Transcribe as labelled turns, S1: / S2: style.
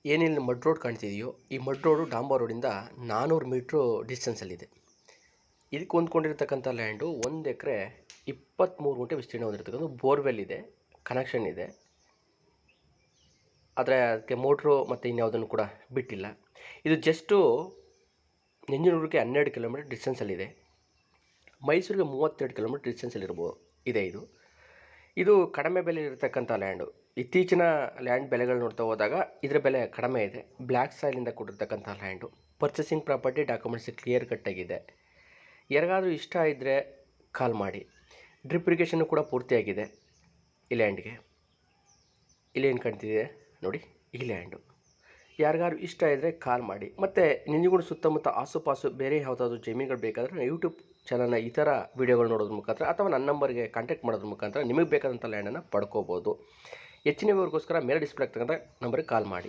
S1: ಏನಿಲ್ಲಿ mud road ಕಾಣ್ತಿದೆಯೋ ಈ mud road ಡಾಂಬರ್ ರೋಡಿಂದ 400 metre ಡಿಸ್ಟೆನ್ಸಲ್ಲಿದೆ. ಇದಕ್ಕೆ ಹೊಂದ್ಕೊಂಡಿರ್ತಕ್ಕಂಥ ಲ್ಯಾಂಡು 1 ಎಕರೆ 23 ಗುಂಟೆ ವಿಸ್ತೀರ್ಣ ಹೊಂದಿರತಕ್ಕಂಥ ಬೋರ್ವೆಲ್ ಇದೆ, ಕನೆಕ್ಷನ್ ಇದೆ. ಆದರೆ ಅದಕ್ಕೆ ಮೋಟ್ರು ಮತ್ತು ಇನ್ಯಾವುದನ್ನು ಕೂಡ ಬಿಟ್ಟಿಲ್ಲ. ಇದು ಜಸ್ಟು ನಂಜನಗೂಡಿಗೆ 12 ಕಿಲೋಮೀಟರ್ ಡಿಸ್ಟೆನ್ಸಲ್ಲಿದೆ. ಮೈಸೂರಿಗೆ 32 ಕಿಲೋಮೀಟರ್ ಡಿಸ್ಟೆನ್ಸಲ್ಲಿರ್ಬೋದು ಇದೆ. ಇದು ಕಡಿಮೆ ಬೆಲೆ ಇರತಕ್ಕಂಥ ಲ್ಯಾಂಡು. ಇತ್ತೀಚಿನ ಲ್ಯಾಂಡ್ ಬೆಲೆಗಳು ನೋಡ್ತಾ ಹೋದಾಗ ಇದರ ಬೆಲೆ ಕಡಿಮೆ ಇದೆ. ಬ್ಲ್ಯಾಕ್ ಸಾಯಿಲಿಂದ ಕೊಟ್ಟಿರ್ತಕ್ಕಂಥ land. Purchasing property documents clear ಕಟ್ಟಾಗಿದೆ. ಯಾರಿಗಾದರೂ ಇಷ್ಟ ಇದ್ದರೆ ಕಾಲ್ ಮಾಡಿ. ಡ್ರಿಪ್ ಇರಿಗೇಷನ್ನು ಕೂಡ ಪೂರ್ತಿಯಾಗಿದೆ ಈ ಲ್ಯಾಂಡ್ಗೆ. ಇಲ್ಲೇನು ಕಾಣ್ತಿದೆ ನೋಡಿ, ಈ ಲ್ಯಾಂಡು. ಯಾರಿಗಾದ್ರು ಇಷ್ಟ ಇದ್ದರೆ ಕಾಲ್ ಮಾಡಿ. ಮತ್ತು ನಂಜನಗೂಡು ಸುತ್ತಮುತ್ತ ಆಸುಪಾಸು ಬೇರೆ ಯಾವುದಾದ್ರು ಜಮೀನುಗಳು ಬೇಕಾದರೆ ಯೂಟ್ಯೂಬ್ ಚಾನಲ್ನ ಈ ಥರ ವೀಡಿಯೋಗಳು ನೋಡೋದ್ರ ಮುಖಾಂತರ ಅಥವಾ ನನ್ನ ನಂಬರ್ಗೆ ಕಾಂಟ್ಯಾಕ್ಟ್ ಮಾಡೋದ್ರ ಮುಖಾಂತರ ನಿಮಗೆ ಬೇಕಾದಂಥ ಲ್ಯಾಂಡನ್ನು ಪಡ್ಕೋಬೋದು. ಹೆಚ್ಚಿನ ವಿವರಗೋಸ್ಕರ ಮೇಲೆ ಡಿಸ್ಪ್ಲೇ ಆಗ್ತಕ್ಕಂಥ ನಂಬರ್ಗೆ ಕಾಲ್ ಮಾಡಿ.